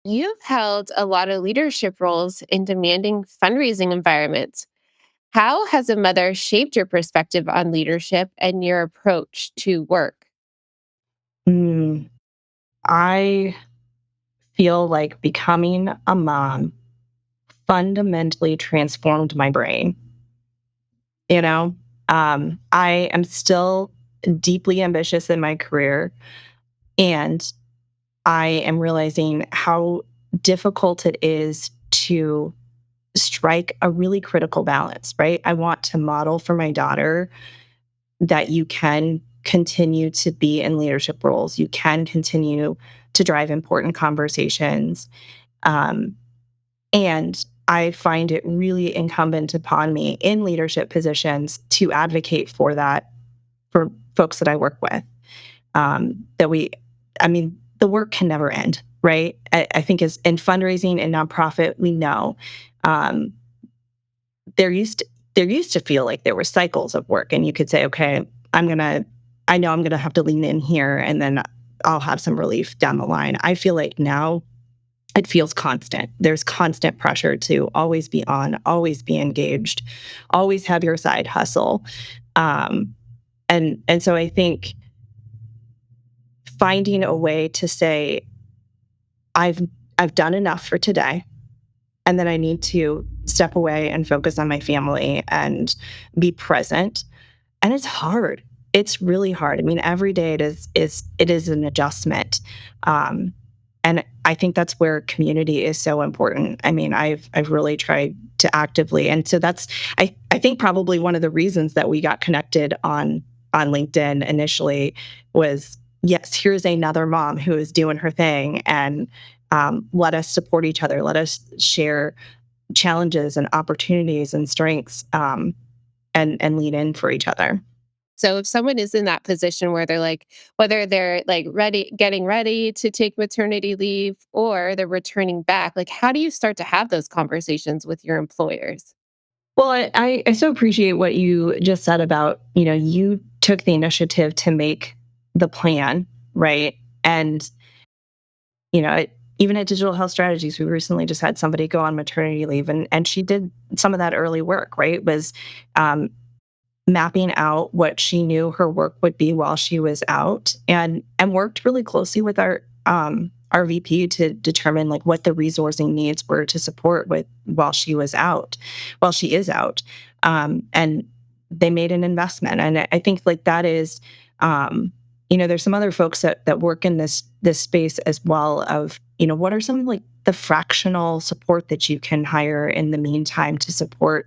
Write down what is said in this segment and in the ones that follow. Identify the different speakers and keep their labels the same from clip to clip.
Speaker 1: You've held a lot of leadership roles in demanding fundraising environments. How has a mother shaped your perspective on leadership and your approach to work?
Speaker 2: Mm, I feel like becoming a mom fundamentally transformed my brain. You know, I am still deeply ambitious in my career, and I am realizing how difficult it is to strike a really critical balance, right? I want to model for my daughter that you can continue to be in leadership roles, you can continue to drive important conversations. Um, and I find it really incumbent upon me in leadership positions to advocate for that for folks that I work with. That we, I mean, the work can never end, right? I think as in fundraising and nonprofit, we know um, there used to, there used to feel like there were cycles of work, and you could say, okay, I'm gonna, I know I'm gonna have to lean in here, and then I'll have some relief down the line. I feel like now it feels constant. There's constant pressure to always be on, always be engaged, always have your side hustle. Um, and so I think finding a way to say, I've I've done enough for today, and then I need to step away and focus on my family and be present. And it's hard. It's really hard. I mean, every day it is an adjustment. Um, and I think that's where community is so important. I mean, I've really tried to actively, and so that's I think probably one of the reasons that we got connected on LinkedIn initially was, yes, here's another mom who is doing her thing, and let us support each other, let us share challenges and opportunities and strengths, and lean in for each other.
Speaker 1: So if someone is in that position where they're like, whether they're like getting ready to take maternity leave or they're returning back, like how do you start to have those conversations with your employers?
Speaker 2: Well, I so appreciate what you just said about, you took the initiative to make the plan, right? And, even at Digital Health Strategies, we recently just had somebody go on maternity leave, and she did some of that early work, right? Was um, mapping out what she knew her work would be while she was out, and worked really closely with our VP to determine like what the resourcing needs were to support with while she is out. And they made an investment. And I think like that is there's some other folks that work in this space as well of, what are some like the fractional support that you can hire in the meantime to support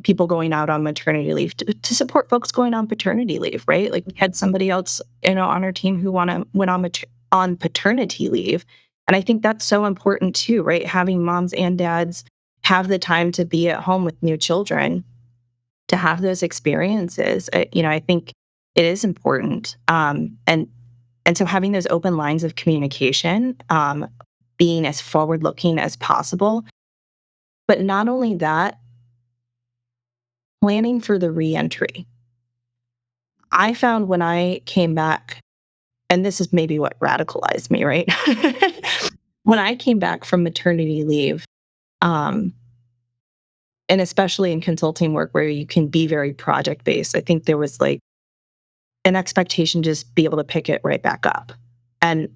Speaker 2: people going out on maternity leave, to support folks going on paternity leave, right? Like we had somebody else, on our team who went on paternity leave. And I think that's so important too, right? Having moms and dads have the time to be at home with new children, to have those experiences. I think it is important. And so having those open lines of communication, being as forward looking as possible. But not only that, planning for the reentry. I found when I came back, and this is maybe what radicalized me, right? When I came back from maternity leave, um, and especially in consulting work where you can be very project based, I think there was like an expectation to just be able to pick it right back up. And,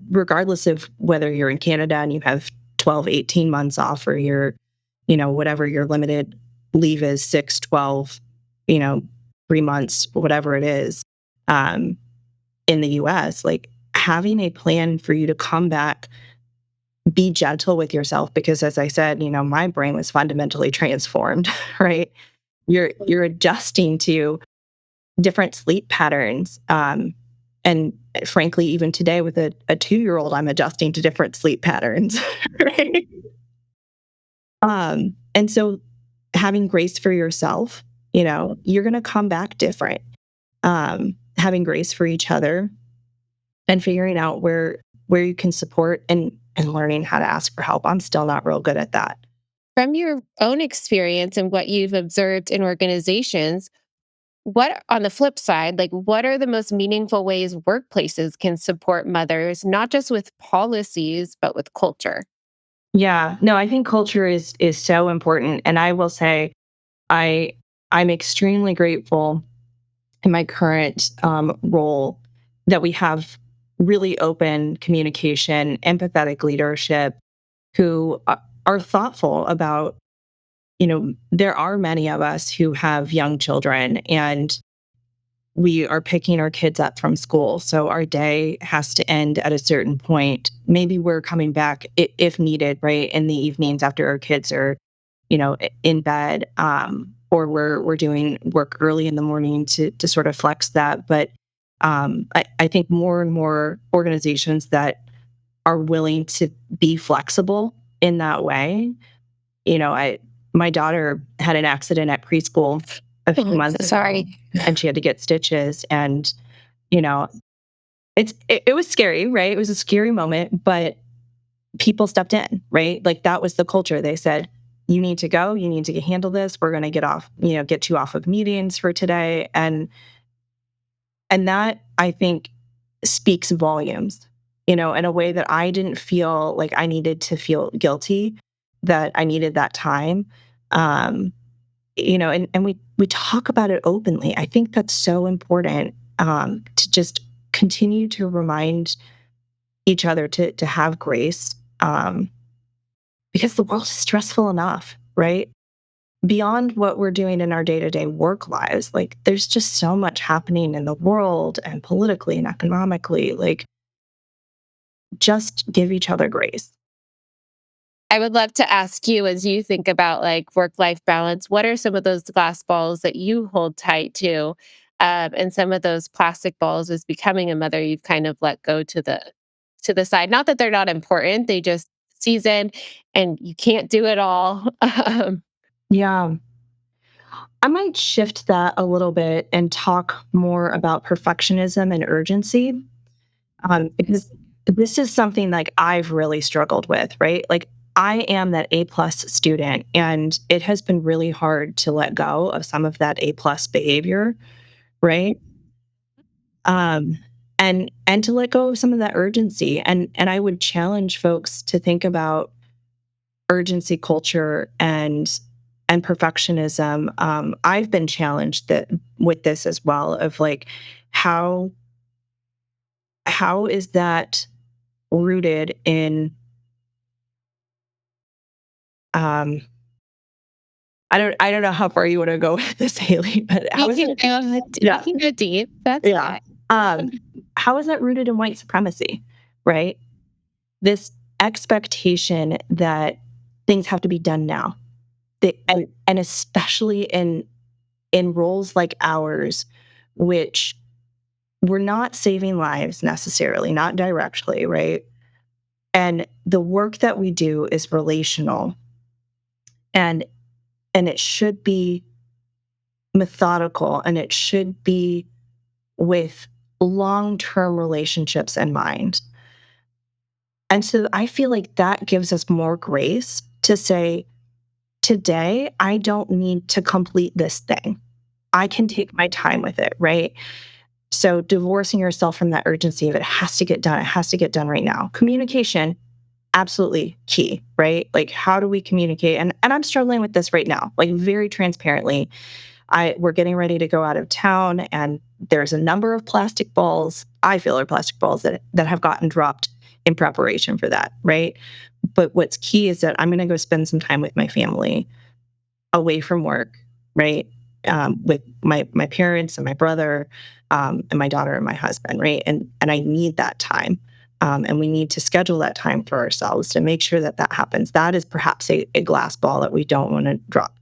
Speaker 2: regardless of whether you're in Canada and you have 12, 18 months off, or you're, whatever your limited leave is, 6, 12, you know, 3 months, whatever it is, um, in the US, like having a plan for you to come back, be gentle with yourself, because as I said, my brain was fundamentally transformed, right? You're adjusting to different sleep patterns. And frankly, even today with a 2-year-old, I'm adjusting to different sleep patterns, right? And so having grace for yourself, you're going to come back different. Having grace for each other, and figuring out where you can support, and learning how to ask for help. I'm still not real good at that.
Speaker 1: From your own experience and what you've observed in organizations, What on the flip side, like what are the most meaningful ways workplaces can support mothers, not just with policies, but with culture?
Speaker 2: Yeah. No, I think culture is so important. And I will say I I'm extremely grateful in my current role that we have really open communication, empathetic leadership who are thoughtful about, there are many of us who have young children and we are picking our kids up from school. So our day has to end at a certain point. Maybe we're coming back if needed, right, in the evenings after our kids are, in bed, or we're doing work early in the morning to sort of flex that. But I think more and more organizations that are willing to be flexible in that way. I My daughter had an accident at preschool a few
Speaker 1: Oh, I'm so
Speaker 2: months ago,
Speaker 1: sorry.
Speaker 2: and she had to get stitches. And you know, it was scary, right? It was a scary moment, but people stepped in, right? Like that was the culture. They said, "You need to go. You need to handle this. We're going to get you off of meetings for today." And that, I think, speaks volumes, in a way that I didn't feel like I needed to feel guilty, that I needed that time. Um, and we talk about it openly. I think that's so important, to just continue to remind each other to have grace, because the world is stressful enough, right? Beyond what we're doing in our day-to-day work lives, like there's just so much happening in the world and politically and economically. Like, just give each other grace.
Speaker 1: I would love to ask you as you think about like work life balance, what are some of those glass balls that you hold tight to? And some of those plastic balls as becoming a mother, you've kind of let go to the side. Not that they're not important, they just season and you can't do it all.
Speaker 2: Yeah. I might shift that a little bit and talk more about perfectionism and urgency, because this is something like I've really struggled with, right? Like I am that A plus student, and it has been really hard to let go of some of that A plus behavior, right? Um, and to let go of some of that urgency, and I would challenge folks to think about urgency culture and perfectionism. I've been challenged with this as well, of like how how is that rooted in, um I don't know how far you want to go with this, Haley, but how
Speaker 1: We
Speaker 2: is
Speaker 1: can
Speaker 2: it?
Speaker 1: go we
Speaker 2: Yeah,
Speaker 1: can go deep. That's
Speaker 2: yeah.
Speaker 1: fine.
Speaker 2: Um, how is that rooted in white supremacy, right? This expectation that things have to be done now. And especially in roles like ours, which we're not saving lives necessarily, not directly, right? And the work that we do is relational, and it should be methodical, and it should be with long-term relationships in mind. And so I feel like that gives us more grace to say, today, I don't need to complete this thing. I can take my time with it, right? So divorcing yourself from that urgency of it has to get done. It has to get done right now. Communication, absolutely key, right? Like how do we communicate? And I'm struggling with this right now, like very transparently. We're getting ready to go out of town, and there's a number of plastic balls, I feel are plastic balls that have gotten dropped in preparation for that, right? But what's key is that I'm going to go spend some time with my family away from work, right? With my parents and my brother, and my daughter and my husband, right? And I need that time, and we need to schedule that time for ourselves to make sure that that happens. That is perhaps a glass ball that we don't want to drop.